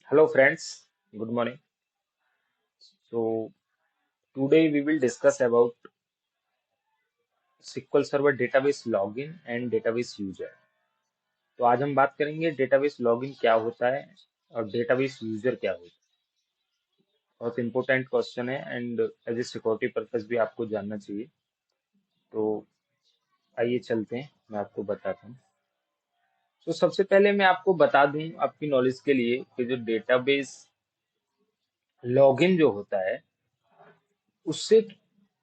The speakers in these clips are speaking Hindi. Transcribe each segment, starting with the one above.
Hello friends, good morning. So today we will discuss about SQL Server database login and database user. तो आज हम बात करेंगे डेटाबेस लॉगिन क्या होता है और डेटाबेस यूजर क्या होता है। बहुत इंपॉर्टेंट क्वेश्चन है and as a security purpose भी आपको जानना चाहिए। तो आइए चलते हैं, मैं आपको बताता हूँ। तो सबसे पहले मैं आपको बता दूं आपकी नॉलेज के लिए कि जो डेटाबेस लॉगिन जो होता है उससे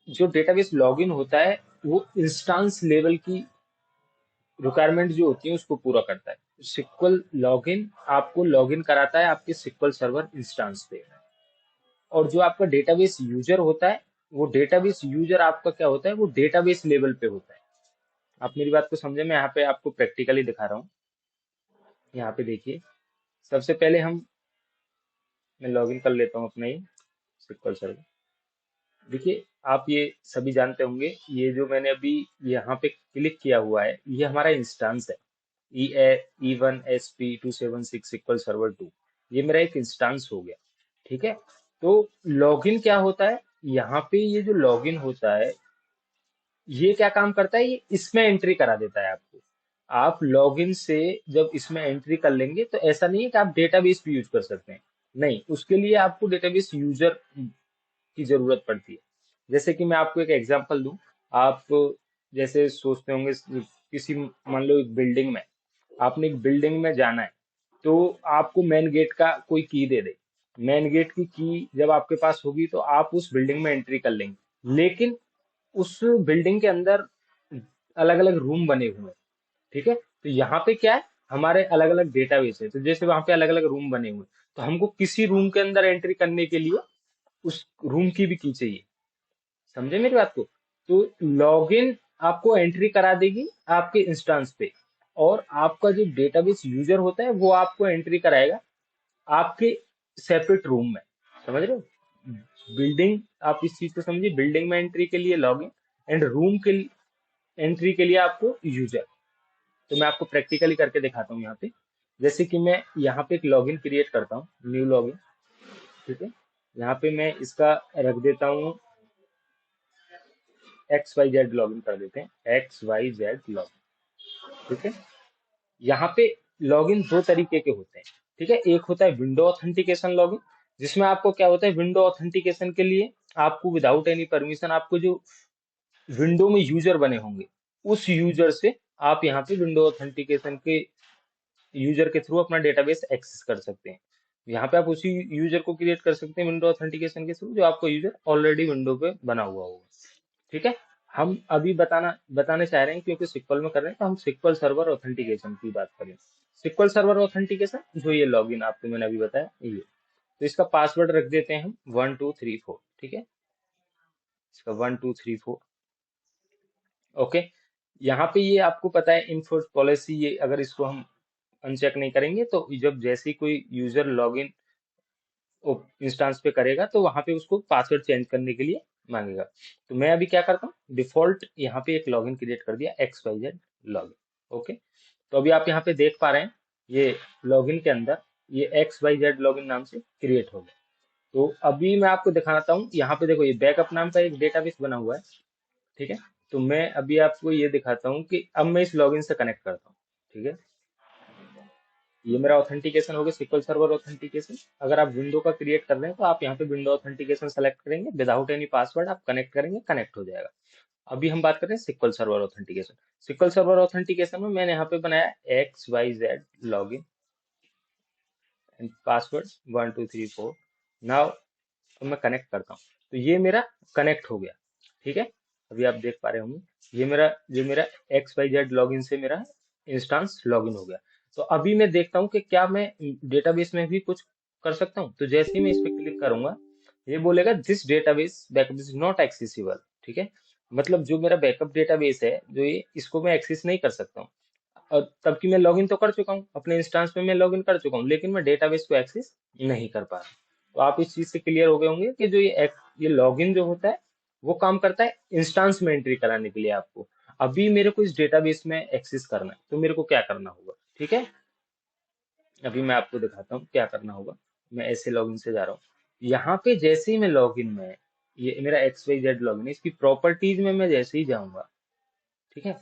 जो डेटाबेस लॉगिन होता है वो इंस्टांस लेवल की रिक्वायरमेंट जो होती है उसको पूरा करता है। सिक्वल लॉगिन आपको लॉगिन कराता है आपके सिक्वल सर्वर इंस्टेंस पे। और जो आपका डेटाबेस यूजर होता है वो डेटाबेस यूजर आपका क्या होता है, वो डेटाबेस लेवल पे होता है। आप मेरी बात को समझे, मैं यहाँ पे आपको प्रैक्टिकली दिखा रहा हूँ। यहाँ पे देखिए, सबसे पहले मैं लॉगिन कर लेता हूँ अपना ही सिक्वल सर्वर। देखिए, आप ये सभी जानते होंगे, ये जो मैंने अभी यहाँ पे क्लिक किया हुआ है ये हमारा इंस्टेंस है। E1SP276 इक्वल सर्वर 2, ये मेरा एक इंस्टेंस हो गया। ठीक है, तो लॉगिन क्या होता है, यहाँ पे ये जो लॉगिन होता है ये क्या काम करता है, ये इसमें एंट्री करा देता है आपको। आप लॉगिन से जब इसमें एंट्री कर लेंगे तो ऐसा नहीं है कि आप डेटाबेस भी यूज कर सकते हैं। नहीं, उसके लिए आपको डेटाबेस यूजर की जरूरत पड़ती है। जैसे कि मैं आपको एक एग्जांपल दूं। आप जैसे सोचते होंगे, किसी मान लो एक बिल्डिंग में, आपने एक बिल्डिंग में जाना है, तो आपको मेन गेट का कोई की दे दे। मेन गेट की जब आपके पास होगी तो आप उस बिल्डिंग में एंट्री कर लेंगे। लेकिन उस बिल्डिंग के अंदर अलग अलग रूम बने हुए हैं। ठीक है, तो यहाँ पे क्या है, हमारे अलग अलग डेटाबेस है। तो जैसे वहां पे अलग अलग रूम बने हुए हैं, तो हमको किसी रूम के अंदर एंट्री करने के लिए उस रूम की भी की चाहिए। समझे मेरी बात को? तो लॉगिन आपको एंट्री करा देगी आपके इंस्टेंस पे, और आपका जो डेटाबेस यूजर होता है वो आपको एंट्री कराएगा आपके सेपरेट रूम में। समझ रहे हो? बिल्डिंग, आप इस चीज को समझिए, बिल्डिंग में एंट्री के लिए लॉगिन एंड रूम के एंट्री के लिए आपको यूजर। तो मैं आपको प्रैक्टिकली करके दिखाता हूँ यहाँ पे। जैसे कि मैं यहाँ पे एक लॉगिन क्रिएट करता हूँ, न्यू लॉगिन। ठीक है, यहाँ पे मैं इसका रख देता हूँ XYZ, लॉगिन कर देते हैं XYZ लॉगिन। ठीक है, यहाँ पे लॉगिन दो तरीके के होते हैं। ठीक है, एक होता है विंडो ऑथेंटिकेशन लॉगिन, जिसमें आपको क्या होता है, विंडो ऑथेंटिकेशन के लिए आपको विदाउट एनी परमिशन, आपको जो विंडो में यूजर बने होंगे उस यूजर से आप यहाँ पे विंडो ऑथेंटिकेशन के यूजर के थ्रू अपना डेटाबेस एक्सेस कर सकते हैं। यहाँ पे आप उसी यूजर को क्रिएट कर सकते हैं विंडो ऑथेंटिकेशन के थ्रू, जो आपका यूजर ऑलरेडी विंडो पे बना हुआ होगा। ठीक है, हम अभी बताने चाह रहे हैं क्योंकि सिक्वल में कर रहे हैं, तो हम सिक्वल सर्वर ऑथेंटिकेशन की बात करें। सिक्वल सर्वर ऑथेंटिकेशन जो ये लॉगिन आपको मैंने अभी बताया ये, तो इसका पासवर्ड रख देते हैं हम 1234। ठीक है, इसका 1234। ओके, यहाँ पे ये आपको पता है इनफोर्स पॉलिसी, ये अगर इसको हम अनचेक नहीं करेंगे तो जब जैसे ही कोई यूजर लॉगिन इंस्टांस पे करेगा तो वहां पे उसको पासवर्ड चेंज करने के लिए मांगेगा। तो मैं अभी क्या करता हूँ, डिफॉल्ट यहाँ पे एक लॉगिन क्रिएट कर दिया XYZ लॉगिन। ओके, तो अभी आप यहाँ पे देख पा रहे हैं ये लॉगिन के अंदर ये XYZ लॉगिन नाम से क्रिएट हो गया। तो अभी मैं आपको दिखाता हूँ, यहाँ पे देखो ये बैकअप नाम का एक डेटाबेस बना हुआ है। ठीक है, तो मैं अभी आपको ये दिखाता हूँ कि अब मैं इस लॉगिन से कनेक्ट करता हूँ। ठीक है, ये मेरा ऑथेंटिकेशन हो गया, सिक्वल सर्वर ऑथेंटिकेशन। अगर आप विंडो का क्रिएट कर रहे हैं तो आप यहाँ पे विंडो ऑथेंटिकेशन सेलेक्ट करेंगे, विदाउट एनी पासवर्ड आप कनेक्ट करेंगे, कनेक्ट हो जाएगा। अभी हम बात कर रहे हैं SQL server authentication. SQL server authentication में मैंने यहाँ पे बनाया XYZ login and password 1234। Now तो मैं कनेक्ट करता हूँ, तो ये मेरा कनेक्ट हो गया। ठीक है, अभी आप देख पा रहे होंगे ये मेरा XYZ लॉगिन से मेरा इंस्टेंस लॉगिन हो गया। तो अभी मैं देखता हूँ कि क्या मैं डेटाबेस में भी कुछ कर सकता हूँ। तो जैसे ही मैं इस पे क्लिक करूंगा, ये बोलेगा this database backup is not accessible. ठीक है, मतलब जो मेरा बैकअप डेटाबेस है, जो ये इसको मैं एक्सेस नहीं कर सकता हूँ। और तब की मैं लॉगिन तो कर चुका हूँ, अपने इंस्टेंस में मैं लॉगिन कर चुका हूँ, लेकिन मैं डेटाबेस को एक्सेस नहीं कर पा रहा। तो आप इस चीज से क्लियर हो गए होंगे कि जो ये लॉगिन जो होता है वो काम करता है इंस्टेंस में एंट्री कराने के लिए आपको। अभी मेरे को इस डेटाबेस में एक्सेस करना है तो मेरे को क्या करना होगा। ठीक है, अभी मैं आपको दिखाता हूँ क्या करना होगा। मैं ऐसे लॉगिन से जा रहा हूँ, यहाँ पे जैसे ही मैं लॉगिन में, ये मेरा XYZ लॉगिन है, इसकी प्रॉपर्टीज में मैं जैसे ही जाऊंगा, ठीक है,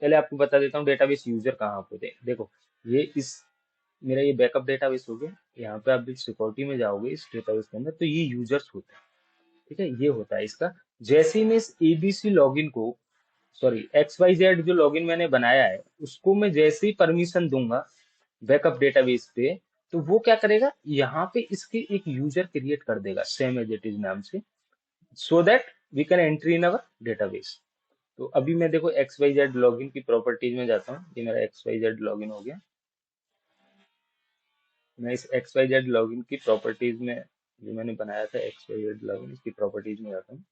पहले आपको बता देता हूँ डेटाबेस यूजर कहाँ होते हैं। देखो, ये इस मेरा ये बैकअप डेटाबेस हो गया, यहाँ पे आप जब सिक्योरिटी में जाओगे इस डेटाबेस के अंदर, तो ये यूजर्स होते हैं, ठीक है, ये होता है इसका। जैसे ही मैं इस ABC लॉगिन को, सॉरी XYZ जो लॉगिन मैंने बनाया है, उसको मैं जैसे ही परमिशन दूंगा बैकअप डेटाबेस पे, तो वो क्या करेगा, यहाँ पे इसके एक यूजर क्रिएट कर देगा सेम एज इट इज नाम से, so that we can entry in our database. तो अभी मैं देखो XYZ लॉगिन की प्रॉपर्टीज में जाता हूँ, ये मेरा XYZ लॉगिन हो गया। मैं इस XYZ लॉगिन की प्रॉपर्टीज में, जो मैंने बनाया था XYZ लॉगिन, इसकी प्रॉपर्टीज में जाता हूँ।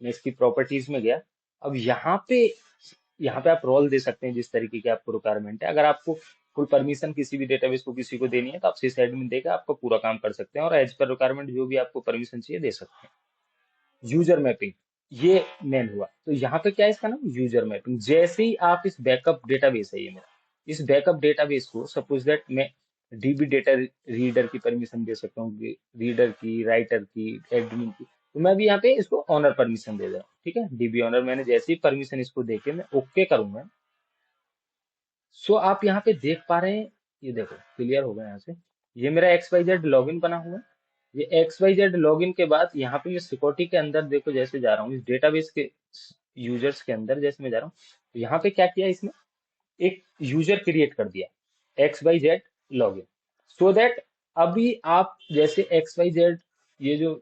मैं इसकी प्रॉपर्टीज में गया। अब यहाँ पे आप रोल दे सकते हैं जिस तरीके की आपको रिक्वायरमेंट है। अगर आपको फुल परमिशन किसी भी डेटाबेस को किसी को देनी है, तो आप सिस एडमिन देकर आपका पूरा काम कर सकते हैं, और एज पर रिक्वायरमेंट जो भी आपको परमिशन चाहिए दे सकते हैं। यूजर मैपिंग, ये मेन हुआ। तो यहाँ पे क्या है, इसका नाम यूजर मैपिंग। जैसे ही आप इस बैकअप डेटाबेस है ये मेरा, इस बैकअप डेटाबेस को सपोज दैट मैं DB डेटा रीडर की परमिशन दे सकता हूँ, रीडर की, राइटर की, एडमिन की। तो मैं भी यहाँ पे इसको ऑनर परमिशन दे दे रहा हूँ, ठीक है, DB ऑनर। मैंने जैसे ही परमिशन इसको देके मैं ओके करूंगा, सो आप यहाँ पे देख पा रहे हैं, ये देखो क्लियर होगा यहाँ से, ये मेरा XYZ लॉगिन बना हुआ है। ये XYZ लॉगिन के बाद यहाँ पे मैं सिक्योरिटी के अंदर देखो जैसे जा रहा हूँ, इस डेटाबेस के यूजर्स के अंदर जैसे मैं जा रहा हूँ, तो यहाँ पे क्या किया इसने, एक यूजर क्रिएट कर दिया XYZ लॉगिन, सो दैट अभी आप जैसे XYZ, ये जो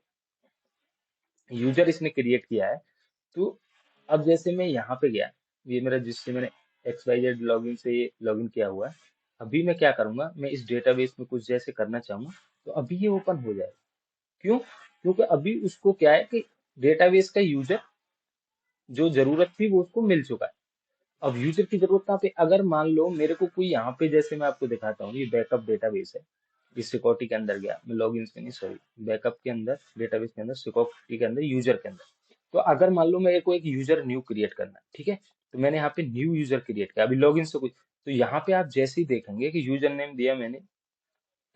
यूजर इसने क्रिएट किया है, तो अब जैसे मैं यहाँ पे गया, ये मेरा जिससे मैंने XYZ लॉगिन से ये लॉगिन किया हुआ है, अभी मैं क्या करूंगा, मैं इस डेटाबेस में कुछ जैसे करना चाहूंगा, तो अभी ये ओपन हो जाएगा। क्यों? क्योंकि अभी उसको क्या है कि डेटाबेस का यूजर जो जरूरत थी वो उसको मिल चुका है। अब यूजर की जरूरत कहाँ पे, अगर मान लो मेरे को कोई यहाँ पे, जैसे मैं आपको दिखाता हूँ, ये बैकअप डेटाबेस है, इस सिक्योरिटी के अंदर गया मैं, लॉगिन से नहीं, सॉरी, बैकअप के अंदर, डेटाबेस के अंदर, सिक्योरिटी के अंदर, यूजर के अंदर। तो अगर मान लो मेरे को एक यूजर न्यू क्रिएट करना है, ठीक है, तो मैंने यहाँ पे न्यू यूजर क्रिएट किया अभी लॉगिन से कुछ, तो यहाँ पे आप जैसे ही देखेंगे कि यूजर नेम दिया मैंने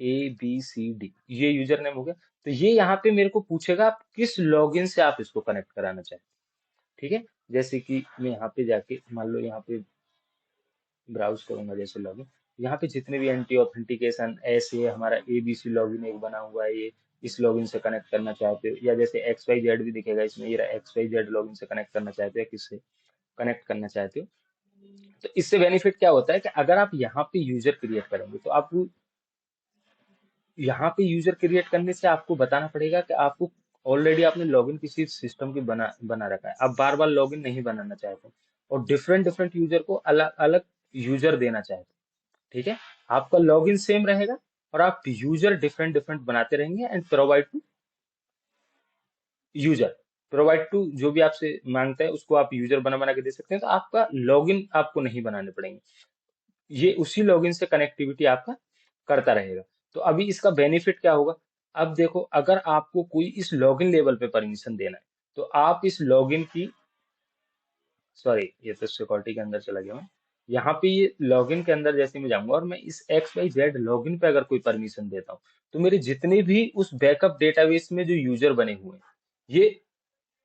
ABCD, ये यूजर नेम हो गया। तो ये यहाँ पे मेरे को पूछेगा आप किस लॉगिन से आप इसको कनेक्ट कराना चाहते हैं, ठीक है। जैसे कि मैं यहाँ पे जाके मान लो यहाँ पे ब्राउज करूंगा जैसे लॉगिन, यहाँ पे जितने भी एंटी ऑथेंटिकेशन ऐसे हमारा ABC लॉगिन एक बना हुआ है, ये इस लॉगिन से कनेक्ट करना चाहते हो, या जैसे XYZ भी दिखेगा इसमें, ये XYZ लॉगिन से कनेक्ट करना चाहते हो या किससे कनेक्ट करना चाहते हो। तो इससे बेनिफिट क्या होता है कि अगर आप यहाँ पे यूजर क्रिएट करेंगे, तो आप यहाँ पे यूजर क्रिएट करने से आपको बताना पड़ेगा कि आपको ऑलरेडी आपने लॉगिन किसी सिस्टम की बना बना रखा है, आप बार बार लॉगिन नहीं बनाना चाहते, और डिफरेंट डिफरेंट यूजर को अलग अलग यूजर देना चाहते, ठीक है। आपका लॉगिन सेम रहेगा, और आप यूजर डिफरेंट डिफरेंट बनाते रहेंगे, and provide to user, provide to जो भी आपसे मांगता है उसको आप यूजर बना बना के दे सकते हैं। तो आपका लॉगिन आपको नहीं बनाने पड़ेंगे, ये उसी लॉगिन से कनेक्टिविटी आपका करता रहेगा। तो अभी इसका बेनिफिट क्या होगा, अब देखो, अगर आपको कोई इस लॉगिन लेवल पे परमिशन देना है, तो आप इस लॉगिन की, सॉरी ये तो सिक्योरिटी के अंदर चला गया मैं, यहाँ पे ये लॉगिन के अंदर जैसे मैं जाऊंगा, और मैं इस XYZ लॉगिन पे अगर कोई परमिशन देता हूँ, तो मेरे जितने भी उस बैकअप डेटाबेस में जो यूजर बने हुए हैं, ये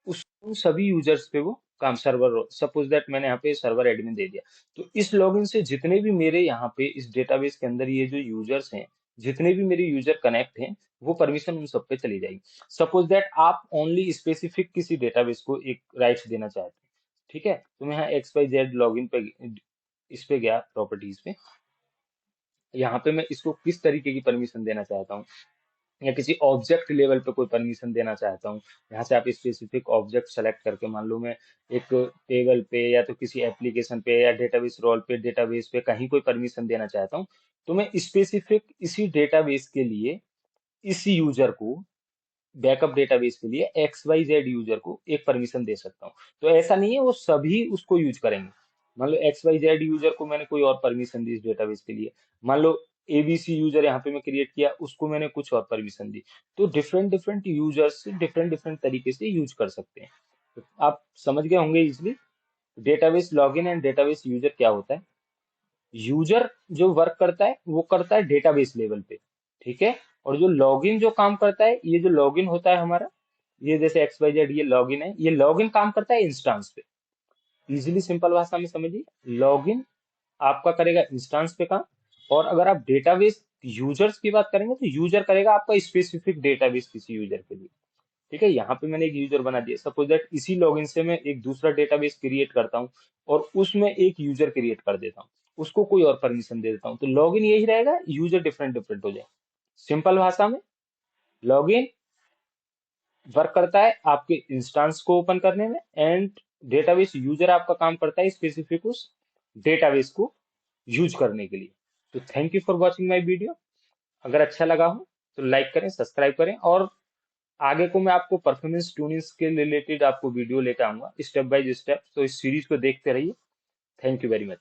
उन सभी यूजर्स पे वो काम, सर्वर, सपोज दैट मैंने यहाँ पे सर्वर एडमिन दे दिया, तो इस लॉगिन से जितने भी मेरे यहाँ पे इस डेटाबेस के अंदर ये जो यूजर्स हैं, जितने भी मेरे यूजर कनेक्ट हैं, वो परमिशन उन सब पे चली जाएगी। सपोज दैट आप ओनली स्पेसिफिक किसी डेटाबेस को एक राइट्स देना चाहते हैं, ठीक है, तो मैं यहाँ XYZ लॉगिन पे, इस पे गया प्रॉपर्टीज पे, यहाँ पे मैं इसको किस तरीके की परमिशन देना चाहता हूँ, या किसी ऑब्जेक्ट लेवल पे कोई परमिशन देना चाहता हूँ, यहाँ से आप स्पेसिफिक ऑब्जेक्ट सेलेक्ट करके, मान लो मैं एक टेबल पे या तो किसी एप्लीकेशन पे या डेटाबेस रोल पे, डेटाबेस पे कहीं कोई परमिशन देना चाहता हूँ, तो मैं स्पेसिफिक इसी डेटाबेस के लिए इस यूजर को, बैकअप डेटाबेस के लिए XYZ यूजर को एक परमिशन दे सकता हूँ। तो ऐसा नहीं है वो सभी उसको यूज करेंगे, मान लो XYZ यूजर को मैंने कोई और परमिशन दी इस डेटाबेस के लिए, मान लो ABC यूजर यहाँ पे मैं क्रिएट किया, उसको मैंने कुछ और परमिशन दी, तो different different users different different तरीके से यूज कर सकते हैं। तो आप समझ गए होंगे easily database login and database user क्या होता है। यूजर जो वर्क करता है वो करता है डेटाबेस लेवल पे, ठीक है, और जो लॉगिन जो काम करता है, ये जो लॉगिन होता है हमारा, ये जैसे एक्स वाई जेड ये लॉगिन है, ये लॉगिन काम करता है इंस्टांस पे। इजीली सिंपल भाषा में समझिए, लॉगिन आपका करेगा इंस्टांस पे काम। और अगर आप डेटाबेस यूजर्स की बात करेंगे तो यूजर करेगा आपका स्पेसिफिक डेटाबेस किसी यूजर के लिए। ठीक है, यहाँ पे मैंने एक यूजर बना दिया, सपोज दैट इसी लॉगिन से मैं एक दूसरा डेटाबेस क्रिएट करता हूँ और उसमें एक यूजर क्रिएट कर देता हूँ, उसको कोई और परमिशन दे देता हूँ, तो लॉगिन यही रहेगा, यूजर डिफरेंट डिफरेंट हो जाए। सिंपल भाषा में, लॉगिन वर्क करता है आपके इंस्टांस को ओपन करने में, एंड डेटाबेस यूजर आपका काम करता है स्पेसिफिक उस डेटाबेस को यूज करने के लिए। तो thank you for watching my video. अगर अच्छा लगा हो तो लाइक करें, सब्सक्राइब करें, और आगे को मैं आपको परफॉर्मेंस ट्यूनिंग्स के रिलेटेड आपको वीडियो लेकर आऊंगा स्टेप बाय स्टेप, तो इस सीरीज को देखते रहिए। Thank you very much.